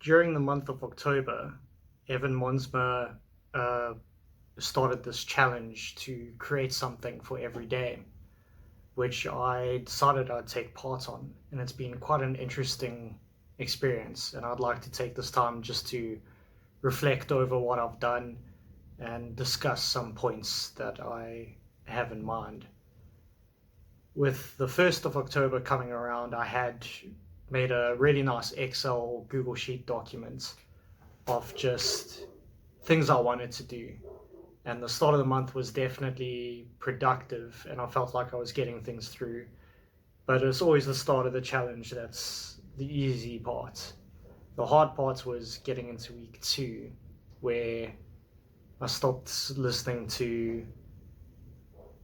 During the month of October, Evan Monsma uh, started this challenge to create something for every day, which I decided I'd take part on. And it's been quite an interesting experience. And I'd like to take this time just to reflect over what I've done and discuss some points that I have in mind. With the 1st of October coming around, I had made a really nice Excel Google Sheet document of just things I wanted to do. And the start of the month was definitely productive, and I felt like I was getting things through. But it's always the start of the challenge that's the easy part. The hard part was getting into week 2, where I stopped listening to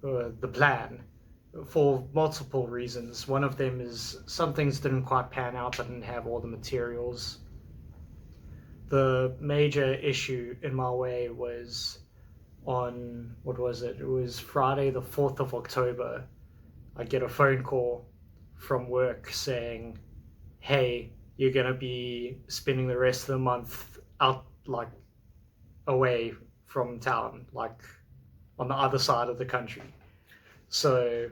the plan for multiple reasons. One of them is some things didn't quite pan out. I didn't have all the materials. The major issue in my way was on, what was it? It was Friday, the 4th of October. I get a phone call from work saying, hey, you're going to be spending the rest of the month out, like, away from town, like on the other side of the country. So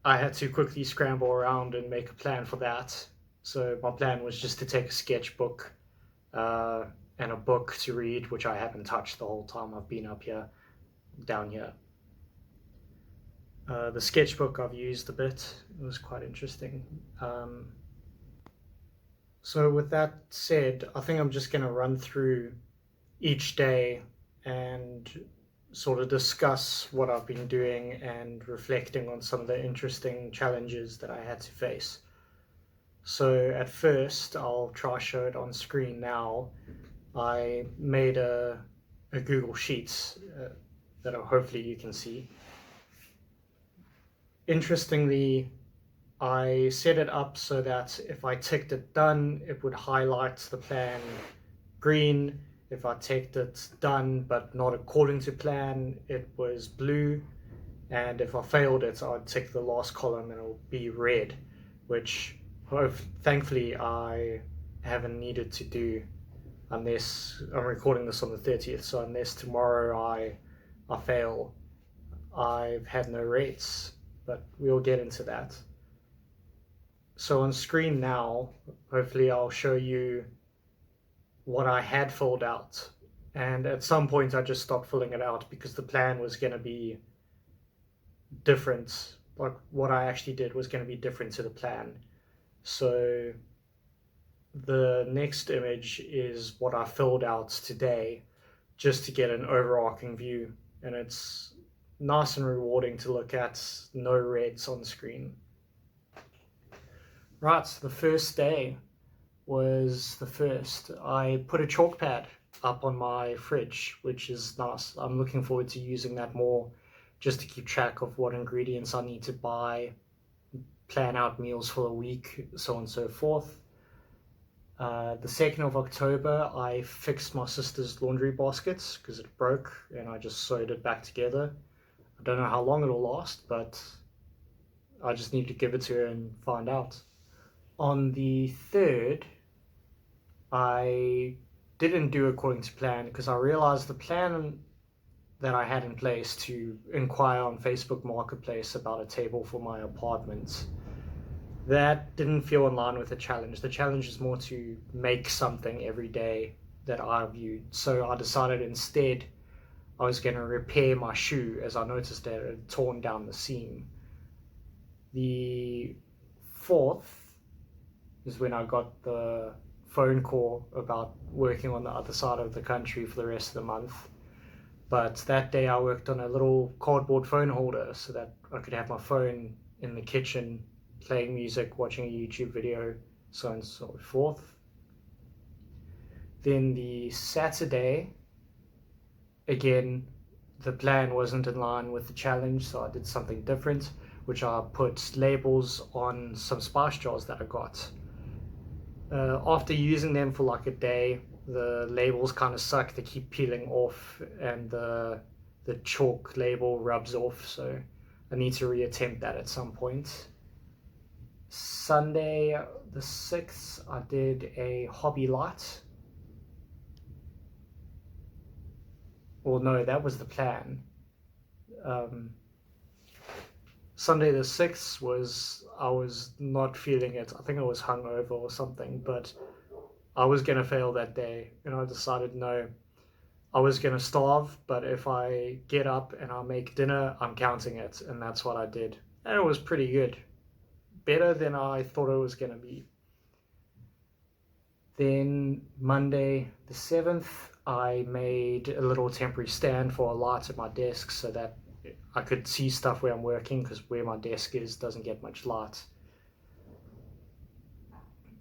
I had to quickly scramble around and make a plan for that. So my plan was just to take a sketchbook uh, and a book to read, which I haven't touched the whole time I've been down here. The sketchbook I've used a bit. It was quite interesting. So with that said, I think I'm just going to run through each day and sort of discuss what I've been doing and reflecting on some of the interesting challenges that I had to face. So at first, I'll try show it on screen now. I made a Google Sheets that hopefully you can see. Interestingly, I set it up so that if I ticked it done, it would highlight the plan green. If I ticked it done but not according to plan, it was blue. And if I failed it, I'd tick the last column and it'll be red, which thankfully I haven't needed to do unless I'm recording this on the 30th. So unless tomorrow I fail, I've had no rates, but we'll get into that. So on screen now, hopefully I'll show you what I had filled out. And at some point I just stopped filling it out because the plan was going to be different. Like what I actually did was going to be different to the plan. So the next image is what I filled out today just to get an overarching view. And it's nice and rewarding to look at, no reds on screen. Right, so the first day was the first. I put a chalk pad up on my fridge, which is nice. I'm looking forward to using that more just to keep track of what ingredients I need to buy, plan out meals for the week, so on and so forth. The 2nd of October, I fixed my sister's laundry baskets because it broke and I just sewed it back together. I don't know how long it'll last, but I just need to give it to her and find out. On the 3rd, I didn't do according to plan because I realized the plan that I had in place to inquire on Facebook Marketplace about a table for my apartment, that didn't feel in line with the challenge. The challenge is more to make something every day that I viewed. So I decided instead I was going to repair my shoe as I noticed that it had torn down the seam. The 4th is when I got the phone call about working on the other side of the country for the rest of the month. But that day I worked on a little cardboard phone holder so that I could have my phone in the kitchen, playing music, watching a YouTube video, so on and so forth. Then the Saturday, again, the plan wasn't in line with the challenge, so I did something different, which I put labels on some spice jars that I got. After using them for like a day, the labels kind of suck. They keep peeling off and the chalk label rubs off, so I need to reattempt that at some point. Sunday the 6th, I did a hobby light. Well, no, that was the plan. Um, Sunday the 6th I was not feeling it. I think I was hungover or something, but I was going to fail that day. And I decided, no, I was going to starve, but if I get up and I make dinner, I'm counting it. And that's what I did. And it was pretty good. Better than I thought it was going to be. Then Monday the 7th, I made a little temporary stand for a light at my desk so that I could see stuff where I'm working, because where my desk is doesn't get much light.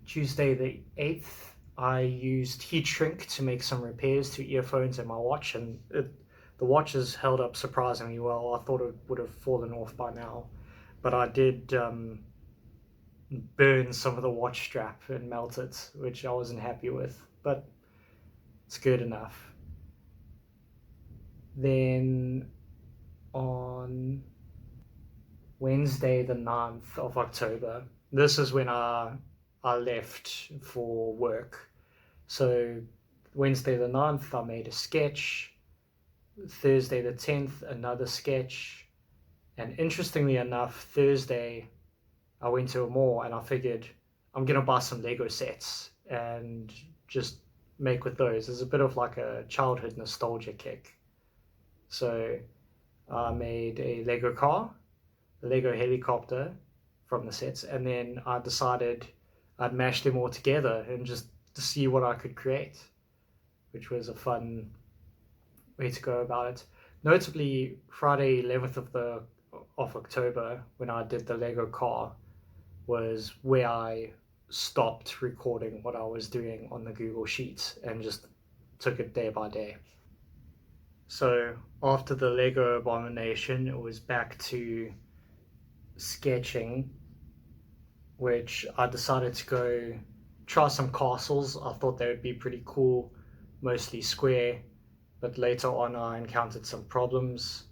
Tuesday the 8th, I used heat shrink to make some repairs to earphones and my watch, and the watch has held up surprisingly well. I thought it would have fallen off by now, but I did burn some of the watch strap and melt it, which I wasn't happy with, but it's good enough. Then on Wednesday the 9th of October, this is when I left for work. So Wednesday the 9th, I made a sketch. Thursday the 10th, another sketch. And interestingly enough, Thursday, I went to a mall and I figured I'm going to buy some Lego sets and just make with those. There's a bit of like a childhood nostalgia kick. So I made a Lego car, a Lego helicopter from the sets, and then I decided I'd mash them all together and just to see what I could create, which was a fun way to go about it. Notably, Friday 11th of October, when I did the Lego car, was where I stopped recording what I was doing on the Google Sheets and just took it day by day. So after the Lego abomination, it was back to sketching, which I decided to go try some castles. I thought they would be pretty cool, mostly square, but later on I encountered some problems.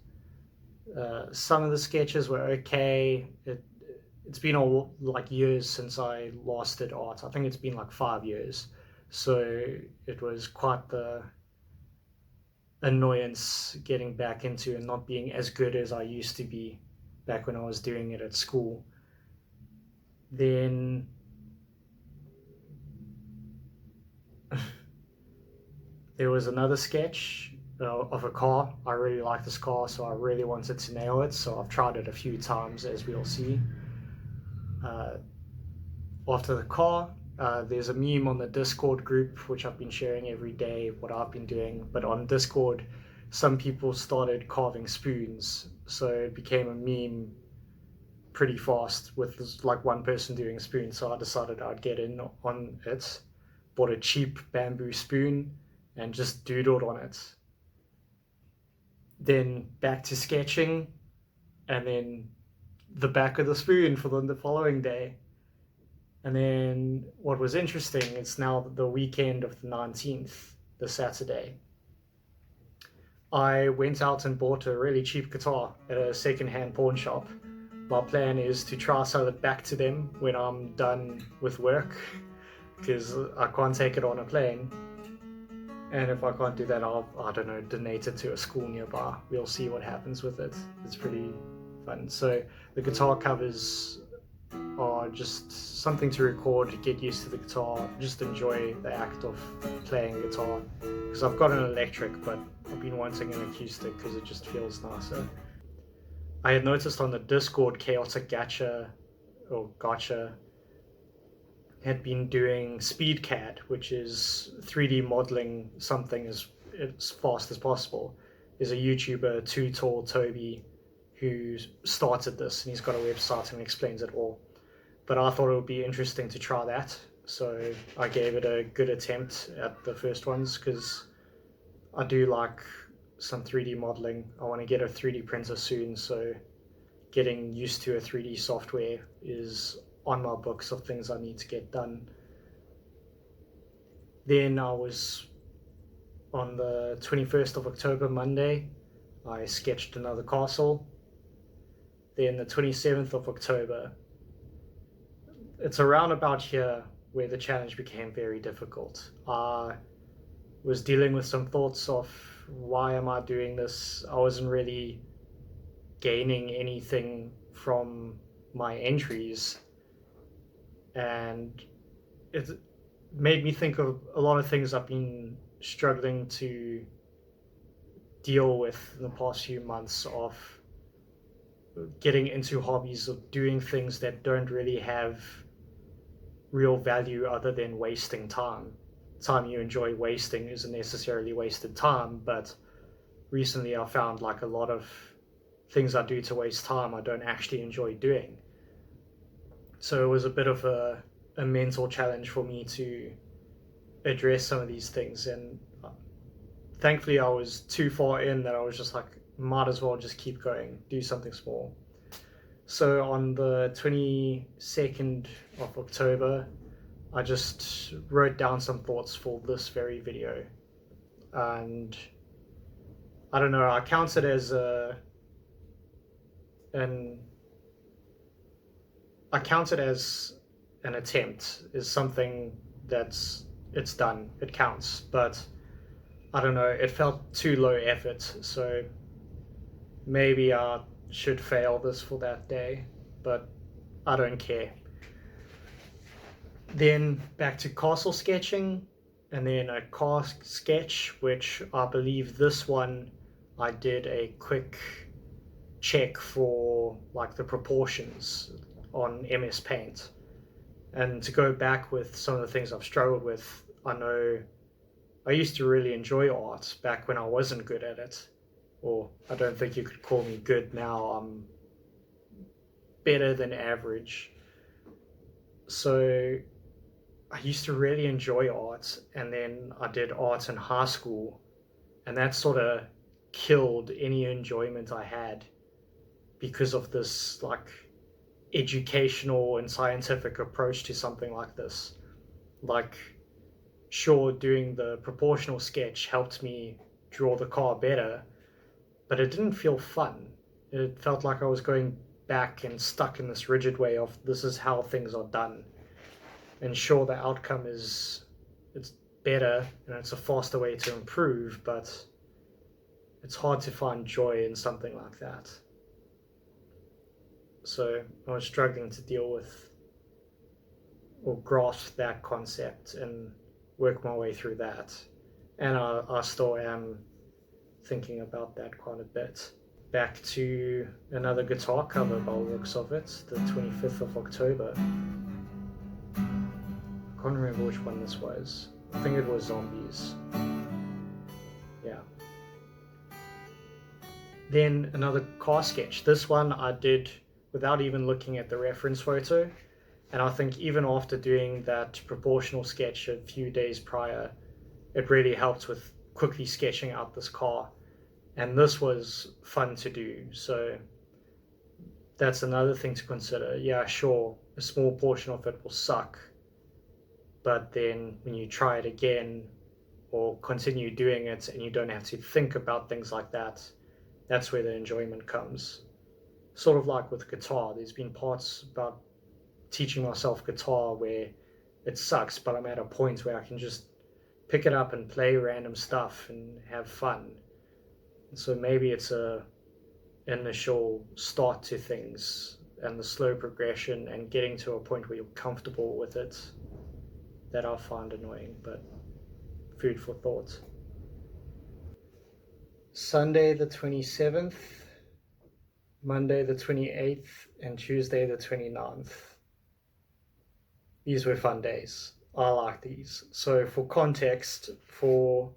Some of the sketches were okay. It's been all like years since I last did art. I think it's been like 5 years. So it was quite the annoyance getting back into and not being as good as I used to be back when I was doing it at school. Then there was another sketch of a car. I really like this car, so I really wanted to nail it. So I've tried it a few times, as we'll see. After the car, there's a meme on the Discord group, which I've been sharing every day, what I've been doing. But on Discord, some people started carving spoons. So it became a meme pretty fast with like one person doing a spoon. So I decided I'd get in on it, bought a cheap bamboo spoon and just doodled on it. Then back to sketching, and then the back of the spoon for the following day. And then what was interesting, it's now the weekend of the 19th, the Saturday. I went out and bought a really cheap guitar at a second-hand pawn shop. My plan is to try sell it back to them when I'm done with work, because I can't take it on a plane. And if I can't do that, I don't know, donate it to a school nearby. We'll see what happens with it. It's pretty fun. So the guitar covers are just something to record, get used to the guitar, just enjoy the act of playing guitar. Because I've got an electric, but I've been wanting an acoustic because it just feels nicer. I had noticed on the Discord, Chaotic Gacha had been doing SpeedCAD, which is 3D modeling something as fast as possible. There's a YouTuber, Too Tall Toby, who started this, and he's got a website and explains it all. But I thought it would be interesting to try that, so I gave it a good attempt at the first ones, because I do like some 3D modeling. I want to get a 3D printer soon, so getting used to a 3D software is on my books of things I need to get done. Then I was on the 21st of October, Monday, I sketched another castle. Then the 27th of October, it's around about here where the challenge became very difficult. I was dealing with some thoughts of why am I doing this? I wasn't really gaining anything from my entries, and it made me think of a lot of things I've been struggling to deal with in the past few months of getting into hobbies, of doing things that don't really have real value other than wasting time. Time you enjoy wasting isn't necessarily wasted time, but recently I found like a lot of things I do to waste time I don't actually enjoy doing. So it was a bit of a mental challenge for me to address some of these things, and thankfully I was too far in that I was just like, might as well just keep going, do something small. So on the 22nd of October, I just wrote down some thoughts for this very video. And I don't know, I count it as an I count it as an attempt, is something it's done, it counts. But I don't know, it felt too low effort, so maybe I should fail this for that day, but I don't care. Then back to castle sketching, and then a car sketch, which I believe this one I did a quick check for like the proportions on MS Paint. And to go back with some of the things I've struggled with, I know I used to really enjoy art back when I wasn't good at it. Or I don't think you could call me good now. I'm better than average. So I used to really enjoy art, and then I did art in high school, and that sort of killed any enjoyment I had because of this like educational and scientific approach to something like this. Like, sure, doing the proportional sketch helped me draw the car better, but it didn't feel fun. It felt like I was going back and stuck in this rigid way of this is how things are done. And sure, the outcome it's better and it's a faster way to improve, but it's hard to find joy in something like that. So I was struggling to deal with or grasp that concept and work my way through that. And I still am thinking about that quite a bit. Back to another guitar cover by the looks of it, the 25th of October. I can't remember which one this was. I think it was Zombies. Yeah. Then another car sketch. This one I did without even looking at the reference photo. And I think even after doing that proportional sketch a few days prior, it really helped with quickly sketching out this car. And this was fun to do. So that's another thing to consider. Yeah, sure, a small portion of it will suck. But then when you try it again or continue doing it and you don't have to think about things like that, that's where the enjoyment comes. Sort of like with guitar, there's been parts about teaching myself guitar where it sucks, but I'm at a point where I can just pick it up and play random stuff and have fun. So maybe it's a initial start to things and the slow progression and getting to a point where you're comfortable with it that I'll find annoying, but food for thought. Sunday the 27th, Monday the 28th, and Tuesday the 29th. These were fun days. I like these. So for context, for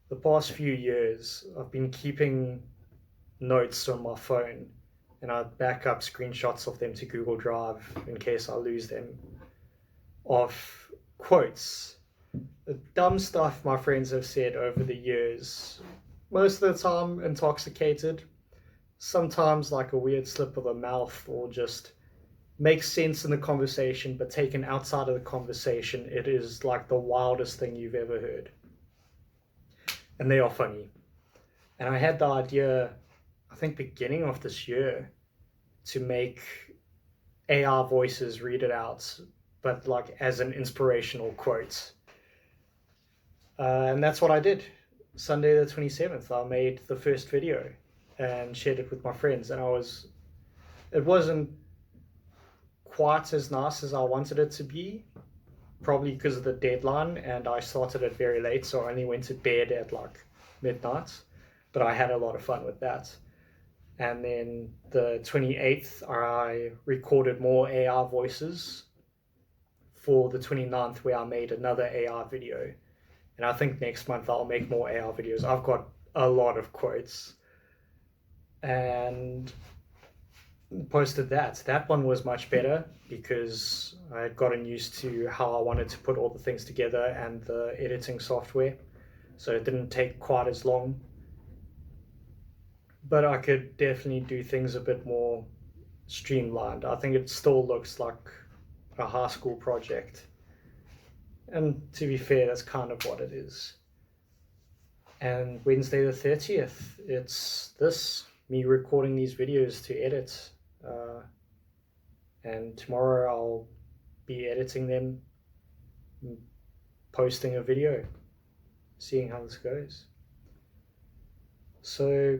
the past few years, I've been keeping notes on my phone, and I back up screenshots of them to Google Drive in case I lose them, of quotes. The dumb stuff my friends have said over the years, most of the time intoxicated, sometimes like a weird slip of the mouth, or just makes sense in the conversation, but taken outside of the conversation, it is like the wildest thing you've ever heard. And they are funny. And I had the idea, I think beginning of this year, to make AI voices read it out but like as an inspirational quote. And that's what I did. Sunday the 27th, I made the first video and shared it with my friends. And it wasn't quite as nice as I wanted it to be, probably because of the deadline. And I started it very late, so I only went to bed at like midnight. But I had a lot of fun with that. And then the 28th, I recorded more AR voices for the 29th, where I made another AR video. And I think next month I'll make more AR videos. I've got a lot of quotes. And posted that. That one was much better because I had gotten used to how I wanted to put all the things together and the editing software. So it didn't take quite as long. But I could definitely do things a bit more streamlined. I think it still looks like a high school project. And to be fair, that's kind of what it is. And Wednesday the 30th, it's me recording these videos to edit. And tomorrow I'll be editing them, posting a video, seeing how this goes. So,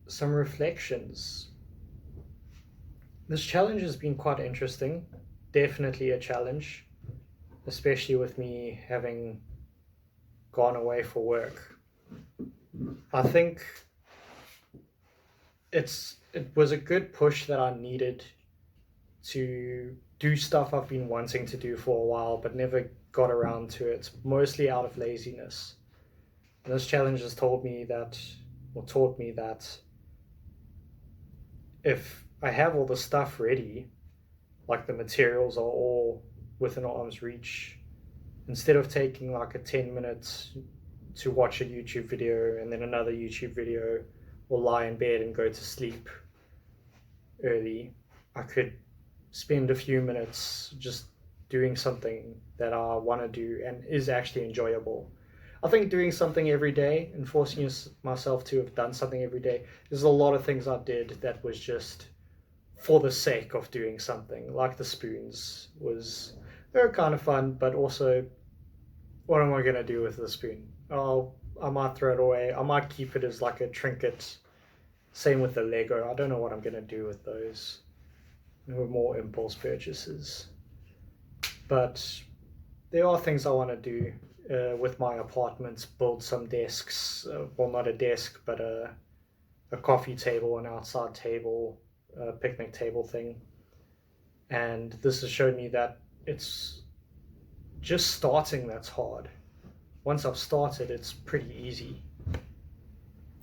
some reflections. This challenge has been quite interesting, definitely a challenge, especially with me having gone away for work. I think it was a good push that I needed to do stuff I've been wanting to do for a while but never got around to it, mostly out of laziness. And this challenge has taught me that if I have all the stuff ready, like the materials are all within arm's reach, instead of taking like a 10 minutes to watch a YouTube video and then another YouTube video, or lie in bed and go to sleep early, I could spend a few minutes just doing something that I want to do and is actually enjoyable. I think doing something every day and forcing myself to have done something every day, there's a lot of things I did that was just for the sake of doing something, like the spoons. They were kind of fun, but also, what am I going to do with the spoon? Oh, I might throw it away. I might keep it as like a trinket. Same with the Lego. I don't know what I'm going to do with those. There were more impulse purchases. But there are things I want to do with my apartment. Build some desks. Well, not a desk, but a coffee table, an outside table, a picnic table thing. And this has shown me that it's just starting that's hard. Once I've started, it's pretty easy.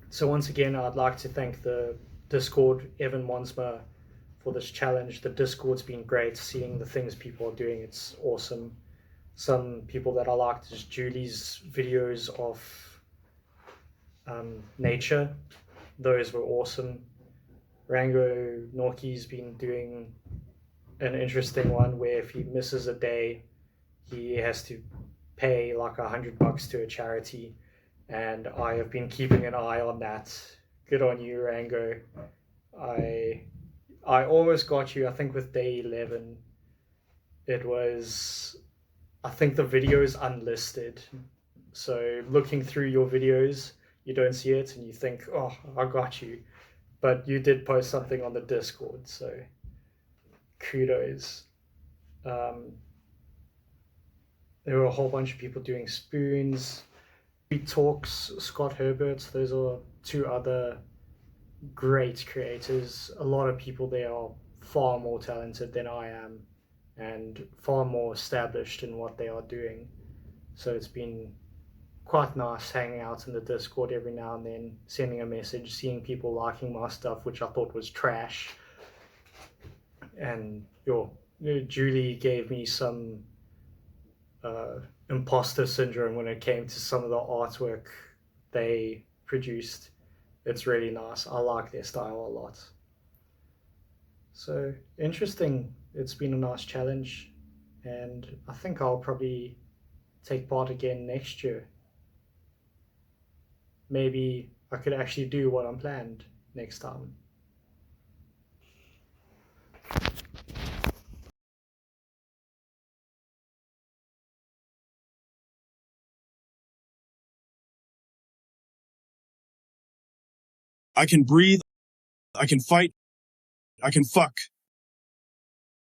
So once again, I'd like to thank the Discord, Evan Monsma, for this challenge. The Discord's been great, seeing the things people are doing. It's awesome. Some people that I liked is Julie's videos of nature. Those were awesome. Rango Norki's been doing an interesting one where if he misses a day, he has to pay like $100 to a charity, and I have been keeping an eye on that. Good on you, Rango. I almost got you. I think with day 11, I think the video is unlisted. So looking through your videos, you don't see it and you think, oh, I got you. But you did post something on the Discord, so kudos. There were a whole bunch of people doing spoons. Talks, Scott Herbert, those are two other great creators. A lot of people there are far more talented than I am and far more established in what they are doing. So it's been quite nice hanging out in the Discord every now and then, sending a message, seeing people liking my stuff, which I thought was trash. And Julie gave me some imposter syndrome when it came to some of the artwork they produced. It's really nice. I like their style a lot. So interesting. It's been a nice challenge, and I think I'll probably take part again next year. Maybe I could actually do what I'm planned next time. I can breathe. I can fight. I can fuck.